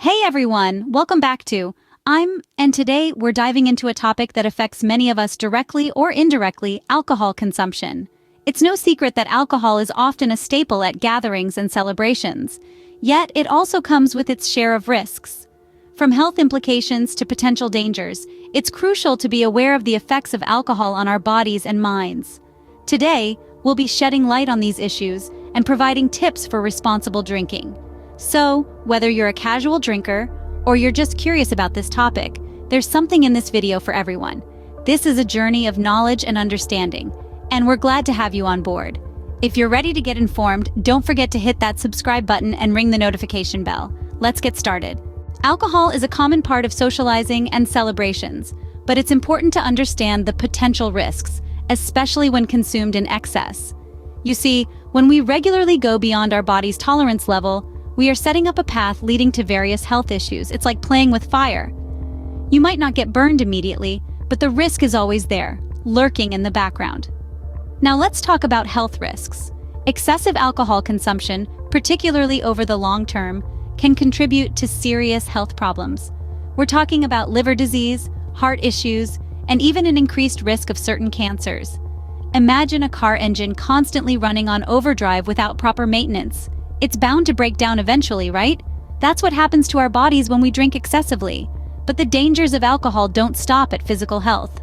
Hey everyone, welcome back to and today we're diving into a topic that affects many of us directly or indirectly, alcohol consumption. It's no secret that alcohol is often a staple at gatherings and celebrations, yet it also comes with its share of risks. From health implications to potential dangers, it's crucial to be aware of the effects of alcohol on our bodies and minds. Today, we'll be shedding light on these issues and providing tips for responsible drinking. So, whether you're a casual drinker or you're just curious about this topic, there's something in this video for everyone. This is a journey of knowledge and understanding, and we're glad to have you on board. If you're ready to get informed, don't forget to hit that subscribe button and ring the notification bell. Let's get started. Alcohol is a common part of socializing and celebrations, but it's important to understand the potential risks, especially when consumed in excess. You see, when we regularly go beyond our body's tolerance level, we are setting up a path leading to various health issues. It's like playing with fire. You might not get burned immediately, but the risk is always there, lurking in the background. Now let's talk about health risks. Excessive alcohol consumption, particularly over the long term, can contribute to serious health problems. We're talking about liver disease, heart issues, and even an increased risk of certain cancers. Imagine a car engine constantly running on overdrive without proper maintenance. It's bound to break down eventually, right? That's what happens to our bodies when we drink excessively. But the dangers of alcohol don't stop at physical health.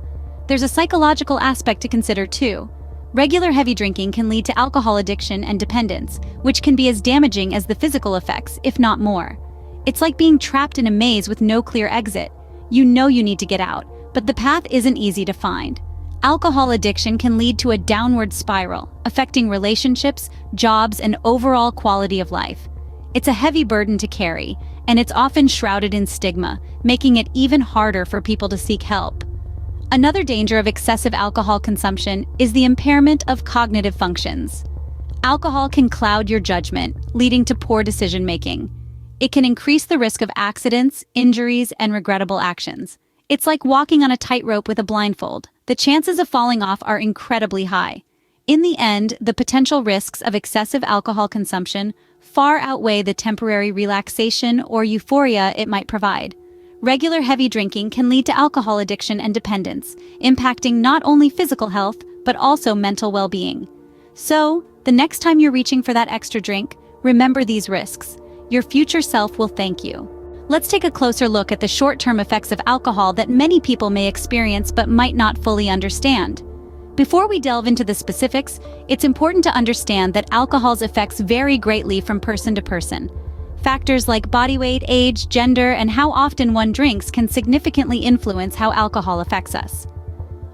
There's a psychological aspect to consider too. Regular heavy drinking can lead to alcohol addiction and dependence, which can be as damaging as the physical effects, if not more. It's like being trapped in a maze with no clear exit. You know you need to get out, but the path isn't easy to find. Alcohol addiction can lead to a downward spiral, affecting relationships, jobs, and overall quality of life. It's a heavy burden to carry, and it's often shrouded in stigma, making it even harder for people to seek help. Another danger of excessive alcohol consumption is the impairment of cognitive functions. Alcohol can cloud your judgment, leading to poor decision-making. It can increase the risk of accidents, injuries, and regrettable actions. It's like walking on a tightrope with a blindfold. The chances of falling off are incredibly high. In the end, the potential risks of excessive alcohol consumption far outweigh the temporary relaxation or euphoria it might provide. Regular heavy drinking can lead to alcohol addiction and dependence, impacting not only physical health, but also mental well-being. So, the next time you're reaching for that extra drink, remember these risks. Your future self will thank you. Let's take a closer look at the short-term effects of alcohol that many people may experience but might not fully understand. Before we delve into the specifics, it's important to understand that alcohol's effects vary greatly from person to person. Factors like body weight, age, gender, and how often one drinks can significantly influence how alcohol affects us.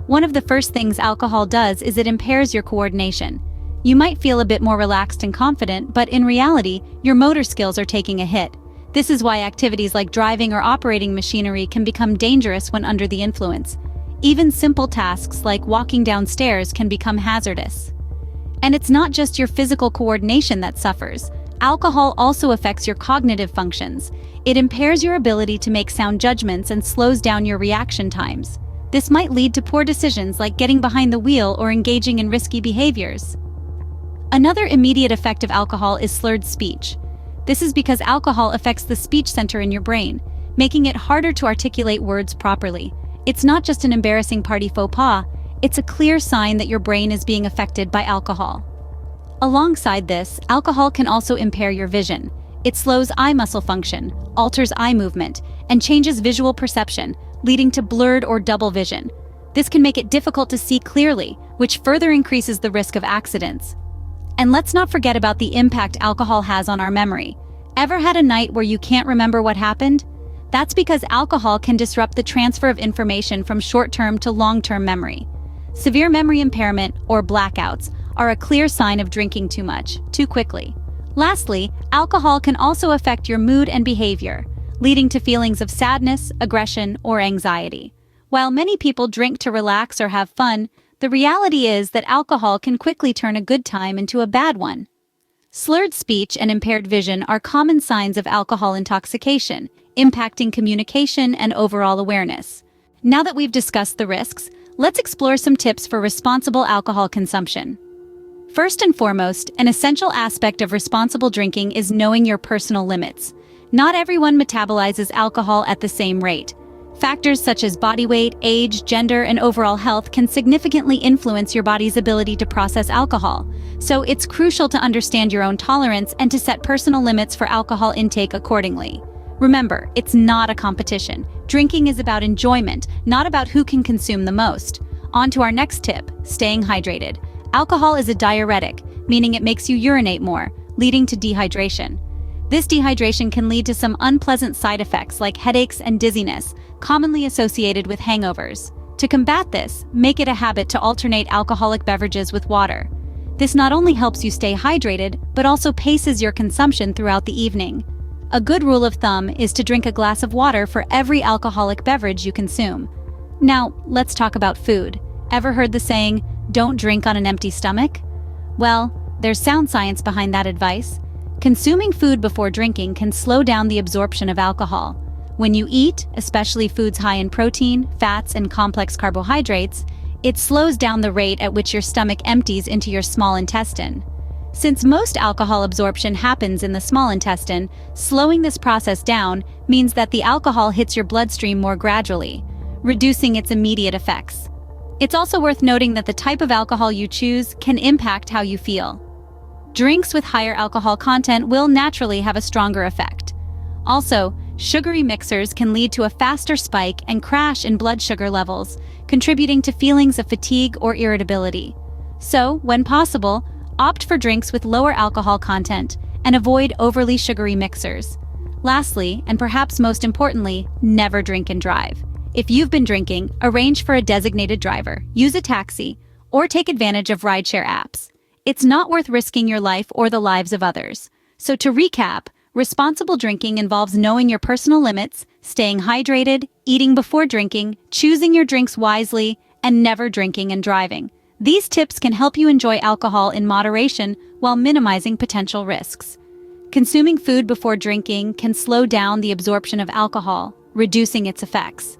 One of the first things alcohol does is it impairs your coordination. You might feel a bit more relaxed and confident, but in reality, your motor skills are taking a hit. This is why activities like driving or operating machinery can become dangerous when under the influence. Even simple tasks like walking downstairs can become hazardous. And it's not just your physical coordination that suffers. Alcohol also affects your cognitive functions. It impairs your ability to make sound judgments and slows down your reaction times. This might lead to poor decisions like getting behind the wheel or engaging in risky behaviors. Another immediate effect of alcohol is slurred speech. This is because alcohol affects the speech center in your brain, making it harder to articulate words properly. It's not just an embarrassing party faux pas, it's a clear sign that your brain is being affected by alcohol. Alongside this, alcohol can also impair your vision. It slows eye muscle function, alters eye movement, and changes visual perception, leading to blurred or double vision. This can make it difficult to see clearly, which further increases the risk of accidents. And let's not forget about the impact alcohol has on our memory. Ever had a night where you can't remember what happened? That's because alcohol can disrupt the transfer of information from short-term to long-term memory. Severe memory impairment, or blackouts, are a clear sign of drinking too much, too quickly. Lastly, alcohol can also affect your mood and behavior, leading to feelings of sadness, aggression, or anxiety. While many people drink to relax or have fun, the reality is that alcohol can quickly turn a good time into a bad one. Slurred speech and impaired vision are common signs of alcohol intoxication, impacting communication and overall awareness. Now that we've discussed the risks, let's explore some tips for responsible alcohol consumption. First and foremost, an essential aspect of responsible drinking is knowing your personal limits. Not everyone metabolizes alcohol at the same rate. Factors such as body weight, age, gender, and overall health can significantly influence your body's ability to process alcohol. So it's crucial to understand your own tolerance and to set personal limits for alcohol intake accordingly. Remember, it's not a competition. Drinking is about enjoyment, not about who can consume the most. On to our next tip, staying hydrated. Alcohol is a diuretic, meaning it makes you urinate more, leading to dehydration. This dehydration can lead to some unpleasant side effects like headaches and dizziness, commonly associated with hangovers. To combat this, make it a habit to alternate alcoholic beverages with water. This not only helps you stay hydrated, but also paces your consumption throughout the evening. A good rule of thumb is to drink a glass of water for every alcoholic beverage you consume. Now, let's talk about food. Ever heard the saying, "Don't drink on an empty stomach"? Well, there's sound science behind that advice. Consuming food before drinking can slow down the absorption of alcohol. When you eat, especially foods high in protein, fats, and complex carbohydrates, it slows down the rate at which your stomach empties into your small intestine. Since most alcohol absorption happens in the small intestine, slowing this process down means that the alcohol hits your bloodstream more gradually, reducing its immediate effects. It's also worth noting that the type of alcohol you choose can impact how you feel. Drinks with higher alcohol content will naturally have a stronger effect. Also, sugary mixers can lead to a faster spike and crash in blood sugar levels, contributing to feelings of fatigue or irritability. So, when possible, opt for drinks with lower alcohol content and avoid overly sugary mixers. Lastly, and perhaps most importantly, never drink and drive. If you've been drinking, arrange for a designated driver, use a taxi, or take advantage of rideshare apps. It's not worth risking your life or the lives of others. So to recap, responsible drinking involves knowing your personal limits, staying hydrated, eating before drinking, choosing your drinks wisely, and never drinking and driving. These tips can help you enjoy alcohol in moderation while minimizing potential risks. Consuming food before drinking can slow down the absorption of alcohol, reducing its effects.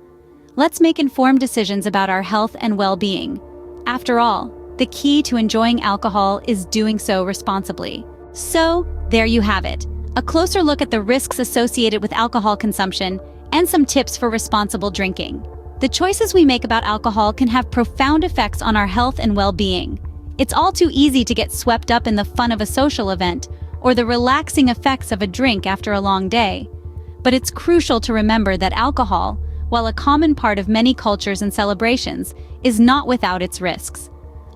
Let's make informed decisions about our health and well-being. After all, the key to enjoying alcohol is doing so responsibly. So, there you have it. A closer look at the risks associated with alcohol consumption and some tips for responsible drinking. The choices we make about alcohol can have profound effects on our health and well-being. It's all too easy to get swept up in the fun of a social event or the relaxing effects of a drink after a long day. But it's crucial to remember that alcohol, while a common part of many cultures and celebrations, is not without its risks.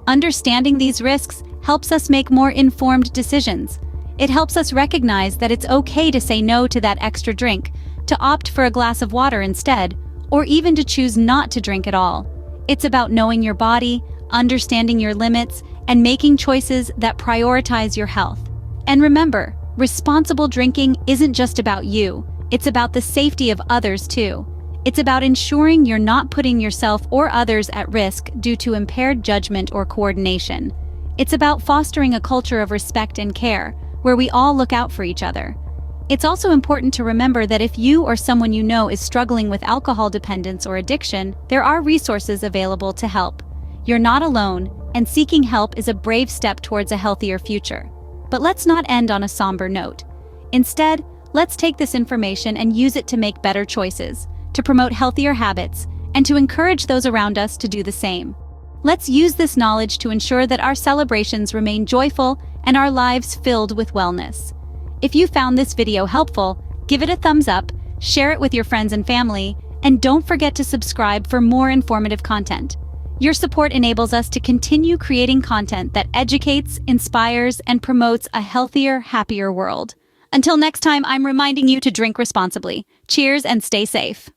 Understanding these risks helps us make more informed decisions. It helps us recognize that it's okay to say no to that extra drink, to opt for a glass of water instead, or even to choose not to drink at all. It's about knowing your body, understanding your limits, and making choices that prioritize your health. And remember, responsible drinking isn't just about you, it's about the safety of others too. It's about ensuring you're not putting yourself or others at risk due to impaired judgment or coordination. It's about fostering a culture of respect and care, where we all look out for each other. It's also important to remember that if you or someone you know is struggling with alcohol dependence or addiction, there are resources available to help. You're not alone, and seeking help is a brave step towards a healthier future. But let's not end on a somber note. Instead, let's take this information and use it to make better choices, to promote healthier habits, and to encourage those around us to do the same. Let's use this knowledge to ensure that our celebrations remain joyful and our lives filled with wellness. If you found this video helpful, give it a thumbs up, share it with your friends and family, and don't forget to subscribe for more informative content. Your support enables us to continue creating content that educates, inspires, and promotes a healthier, happier world. Until next time, I'm reminding you to drink responsibly. Cheers and stay safe.